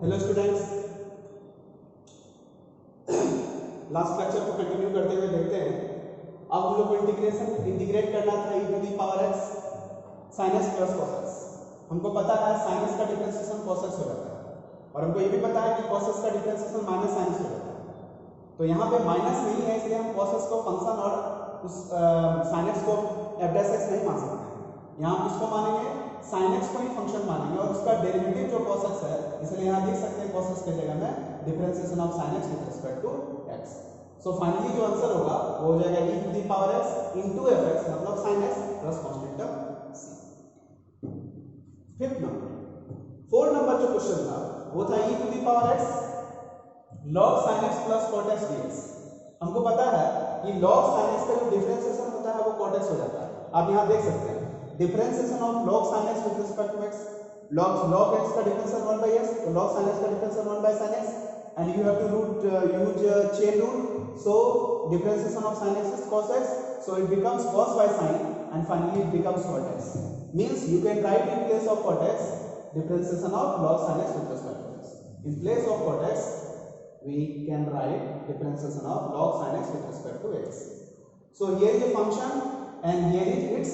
Hello students, last lecture को continue करते हुए देखते हैं। अब हम लोग को इंटीग्रेट करना था e to the power x sin x plus cos x। हमको पता है sin x का डिफरेंशिएशन cos x हो जाता है और हमको ये भी पता है कि cos x का डिफरेंशिएशन माइनस sin x हो जाता है। तो यहाँ पे माइनस नहीं है, इसलिए हम cos x को फंक्शन और उस sin x को f डैश x नहीं मान सकते हैं। यहाँ हम किसको मानेंगे? sin x को ही फंक्शन मानेंगे और उसका डेरिवेटिव जो cos x है, इसलिए यहाँ देख सकते हैं cos x की जगह में differentiation of sin x with respect to x। So finally जो आंसर होगा वो हो जाएगा e to the power x into fx, मतलब sin x plus constant term c। Fifth number, fourth number जो क्वेश्चन था वो था e to the power x log sin x plus cot x dx। हमको पता है कि log sin x का जो डिफरेंशिएशन होता है वो cot x हो जाता है। आप यहाँ देख सकते हैं differentiation of log sin x with respect to x, log x का डिफरेंशिएशन 1 by x, तो log sin x का differentiation 1 by sin x, and you have to use chain rule. So differentiation of sin x is cos x, so it becomes cos by sin, and finally it becomes cot x. Means you can write in place of cot x differentiation of log sin x with respect to x. In place of cot x we can write differentiation of log sin x with respect to x. So here is a function and here is its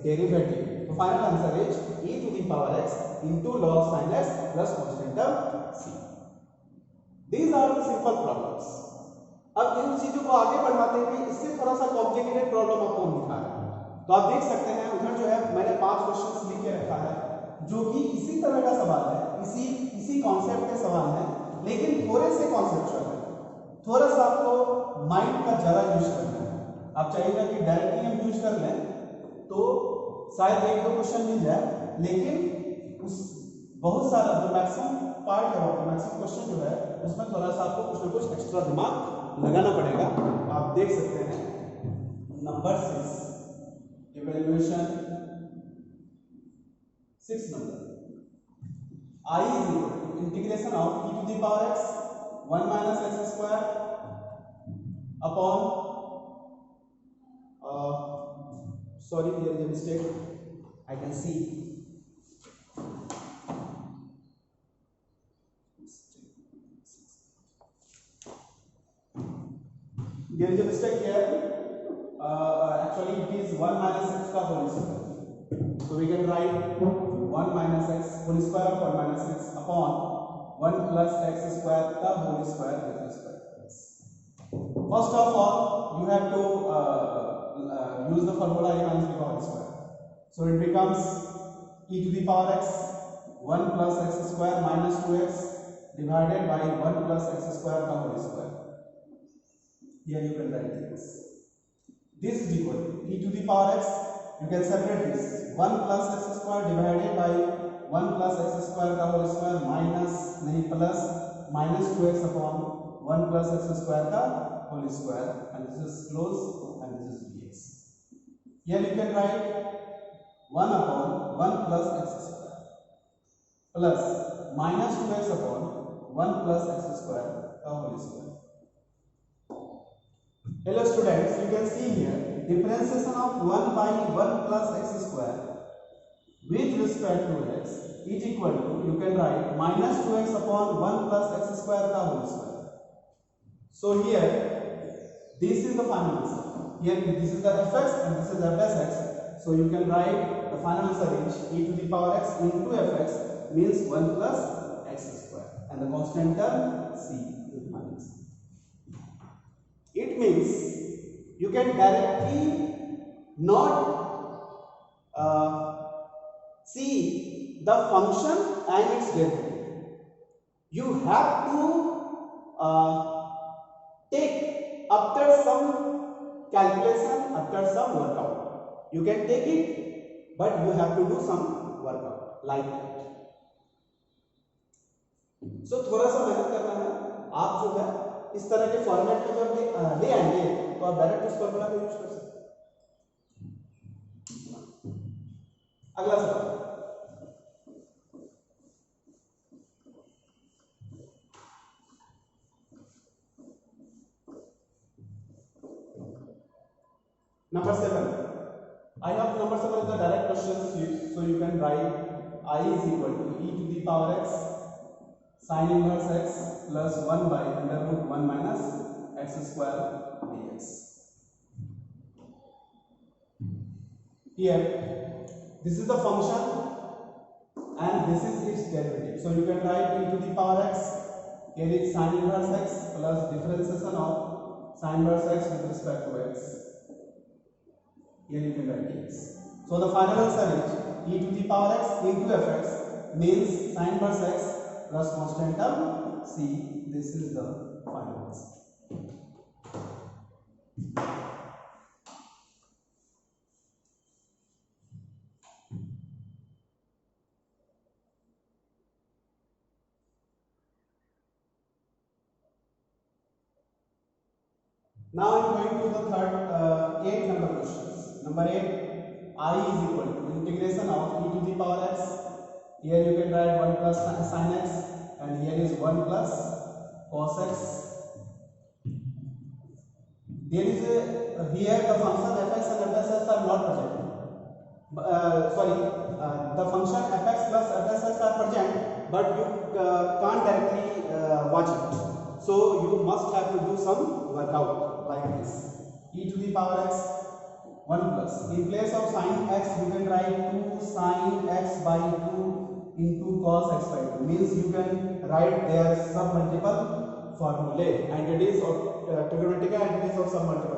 derivative. The final answer is e to the power x into log sin x plus constant term c. These are the simple problems. अब इन चीजों को आगे बढ़ाते हुए इससे थोड़ा सा complicated problem आपको दिखा रहा है। तो आप देख सकते हैं उधर जो है मैंने 5 क्वेश्चंस लिख के रखा है जो कि इसी तरह का सवाल है, इसी कॉन्सेप्ट के सवाल है, लेकिन थोड़े से कॉन्सेप्चुअल है। थोड़ा सा आपको माइंड का ज्यादा यूज करना है। आप चाहिएगा कि डायरेक्टली हम यूज कर लें तो शायद 1-2 क्वेश्चन मिल जाए, लेकिन उस बहुत सारा जो मैक्सिमम पार्ट है, मैक्सिमम क्वेश्चन जो है उसमें थोड़ा सा आपको कुछ ना कुछ एक्स्ट्रा दिमाग लगाना पड़ेगा। आप देख सकते हैं number 6 evaluation 6 number I is equal to integration of e to the power x 1 minus x square upon sorry, there is a mistake, I can see there is a mistake here. Actually it is 1 minus x का whole square, so we can write 1 minus x whole square of 1 minus x upon 1 plus x square का whole square with respect to x. First of all you have to use the formula a minus b whole square, so it becomes e to the power x 1 plus x square minus 2x divided by 1 plus x square का whole square. Here you can write this. This is equal to e to the power x. You can separate this 1 plus x square divided by 1 plus x square का whole square minus नहीं plus minus 2x upon 1 plus x square का whole square, and this is close and this is dx. Here you can write 1 upon 1 plus x square plus minus 2x upon 1 plus x square का whole square. Hello students, you can see here differentiation of 1 by 1 plus x square with respect to x is equal to, you can write minus 2x upon 1 plus x square का whole square. So here this is the final answer. Here this is the fx and this is f dash x. So you can write the final answer is e to the power x into fx means 1 plus x square, and the constant term c is the final answer. It means you can directly not see the function and its derivative. You have to take after some calculation, after some workout. You can take it, but you have to do some workout like that. So थोड़ा सा मेहनत करना है। आप जो है इस तरह के फॉर्मेट में जब ले आएंगे तो आप डायरेक्ट उस फॉर्मूला को यूज कर सकते हैं। अगला सवाल, number 7. I have number 7 is the direct question, so you can write I is equal to e to the power x sin inverse x plus 1 by under root 1 minus x square dx. Here, this is the function and this is its derivative. So you can write e to the power x. Here is sin inverse x plus differentiation of sin inverse x with respect to x. Here you can write dx. So the final answer is e to the power x into fx means sin inverse x plus constant term c. This is the final answer. Now I am going to the third 8 number questions. Number 8, I is equal to integration of e to the power x. Here you can write 1 plus sin x and here is 1 plus cos x. There is here the function fx and fss are not present. The function fx plus fss are present, but you can't directly watch it. So you must have to do some workout like this. E to the power x 1 plus. In place of sin x, you can write 2 sin x by 2 into cos x by 2. Means you can write their submultiple formulae, entities or trigonometric entities of submultiple.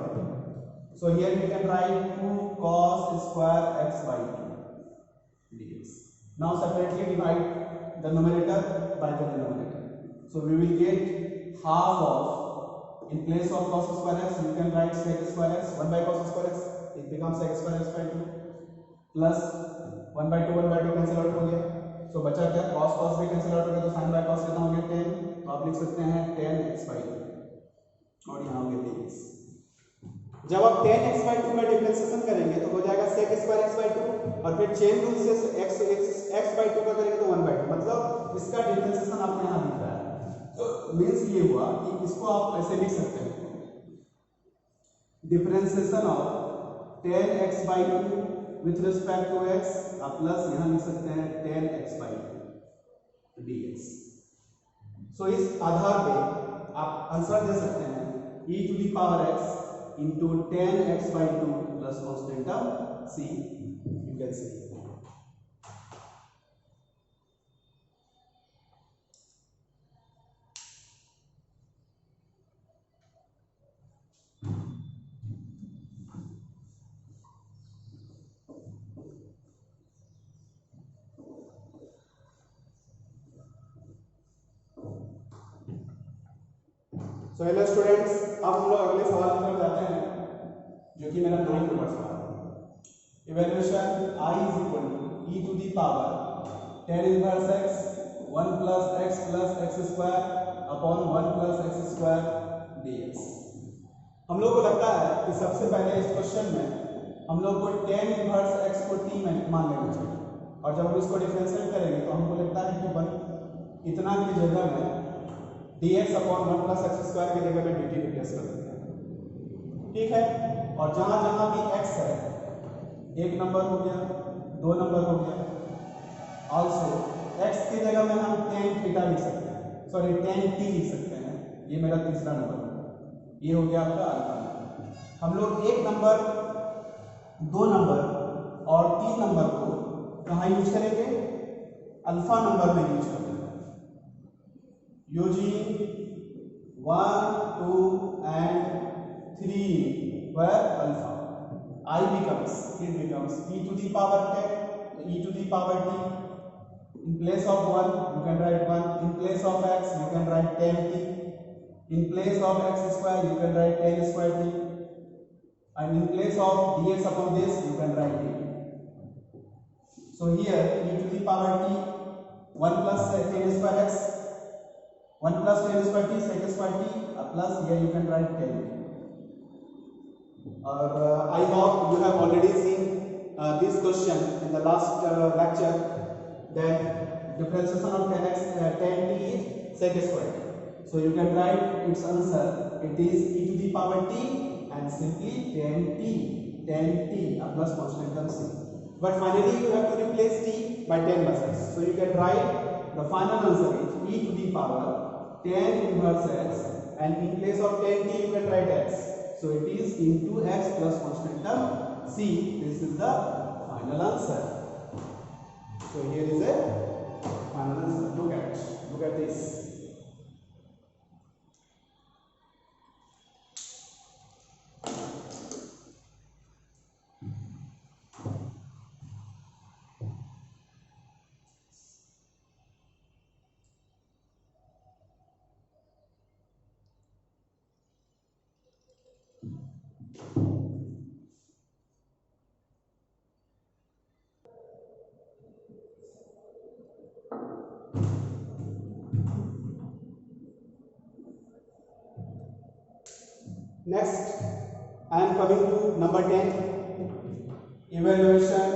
So here you can write 2 cos square x by 2 dx. Now separately divide the numerator by the denominator. So we will get half of, in place of cos square x, you can write sec square x, 1 by cos square x, it becomes sec square x by 2, plus 1 by 2 cancel out हो गया. So बचा क्या, cos भी cancel out हो गया, तो sin by cos कितना हो गया 10, तो आप लिख सकते हैं 10x by 2 और यहाँ हो गया dx. जब आप 10x by 2 का डिफरेंशिएशन करेंगे तो हो जाएगा sec square x by 2 और फिर चेन रूल से x by 2 का करेंगे तो 1 by 2, मतलब इसका डिफरेंशिएशन आपको यहाँ दिख रहा है. तो मीन्स ये हुआ कि इसको आप ऐसे लिख सकते हैं, differentiation of 10x by 2 with respect to x, आप प्लस यहाँ लिख सकते हैं 10x by 2 dx. सो इस आधार पे आप आंसर दे सकते हैं e to the power x into 10x by 2 plus constant term c. You can see. So hello students, अब हम लोग अगले सवाल की तरफ जाते हैं जो कि मेरा 9 नंबर सवाल है. Evaluation I is equal to e to the power 10 inverse x 1 plus x square upon 1 plus x square dx. हम लोग को लगता है कि सबसे पहले इस क्वेश्चन में हम लोग को 10 इनवर्स x को t में मान लेना चाहिए, और जब हम इसको डिफरेंशिएट करेंगे तो हमको लगता है कि 1 इतना की जगह में dx upon 1 plus x square की जगह में dt रिप्लेस कर देते हैं. ठीक है, और जहां जहां भी x है, 1 नंबर हो गया, 2 नंबर हो गया, ऑल्सो x की जगह में हम tan थीटा लिख सकते हैं, सॉरी tan t लिख सकते हैं. ये मेरा तीसरा नंबर होगा, ये हो गया आपका अल्फा. हम लोग 1 नंबर, 2 नंबर और 3 नंबर को कहाँ यूज करेंगे, अल्फा नंबर में यूज करेंगे. using 1, 2 and 3 where alpha, it becomes e to the power 10, e to the power t. In place of 1 you can write 1, in place of x you can write 10t, in place of x square you can write 10 square t, and in place of dx upon this you can write t. So here e to the power t 1 plus 10 square x, 1 plus 10 square t sec square t plus here you can write 10. I hope you have already seen this question in the last lecture, that differentiation of 10t is sec square t. So you can write its answer, it is e to the power t and simply 10t plus constant term c. But finally you have to replace t by 10 plus x. So you can write the final answer is e to the power tan inverse x, and in place of tan t you can write x. So it is into x plus constant term c. This is the final answer. So here is a final answer. Look at this. Next, I am coming to number 10. Evaluation.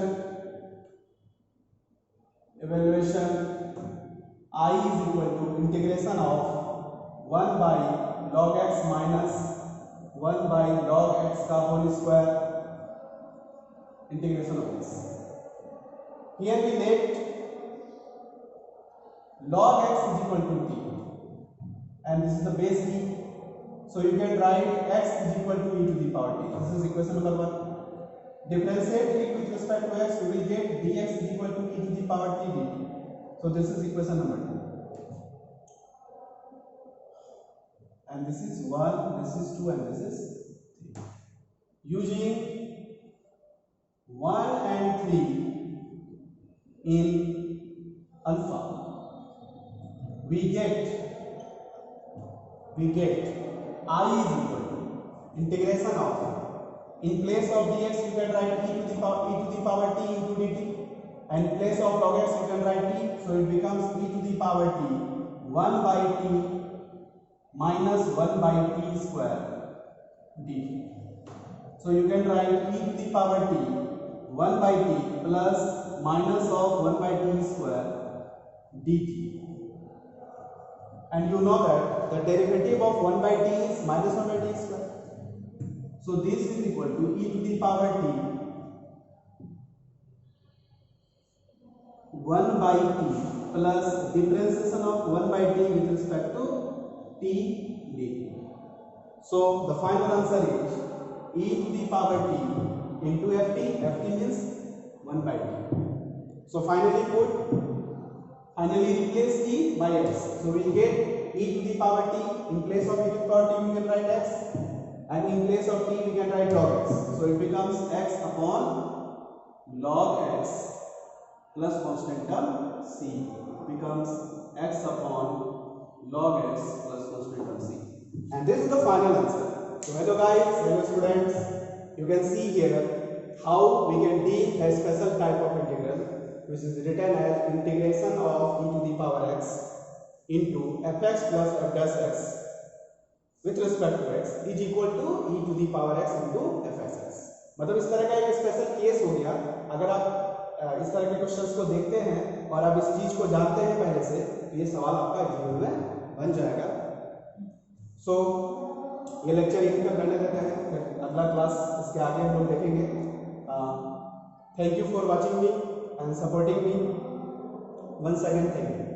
I is equal to integration of 1 by log x minus 1 by log x का whole square, integration of this. Here we let log x is equal to t, and this is the base t. So you can write x is equal to e to the power t. This is equation number 1. Differentiate it with respect to x, we will get dx is equal to e to the power t dt. So this is equation number 2. And this is 1, this is 2, and this is 3. Using 1 and 3 in alpha, we get I is equal to integration of, in place of dx you can write e to the power t into dt, and in place of log x you can write t, so it becomes e to the power t 1 by t minus 1 by t square dt. So you can write e to the power t 1 by t plus minus of 1 by t square dt. And you know that the derivative of 1 by t is minus 1 by t square. So this is equal to e to the power t 1 by t plus differentiation of 1 by t with respect to t dt. So the final answer is e to the power t into ft. Ft means 1 by t. So finally replace t by x. So we will get e to the power t. In place of e to the power t we can write x, and in place of t we can write log x. So it becomes x upon log x plus constant term c. It becomes x upon log x plus constant term c. And this is the final answer. So hello guys, hello students. You can see here how we can deal a special type of integral, which is written as integration of e to the power x into fx plus f dash x with respect to x is equal to e to the power x into fxx. मतलब इस तरह का एक special case हो गया. अगर आप इस तरह के क्वेश्चंस को देखते हैं और आप इस चीज को जानते हैं पहले से, तो ये सवाल आपका एग्जाम में बन जाएगा. सो ये लेक्चर यहीं पर करने देते हैं, फिर अगला क्लास इसके आगे हम लोग देखेंगे. Thank you for watching me and supporting me. Once again, thank you.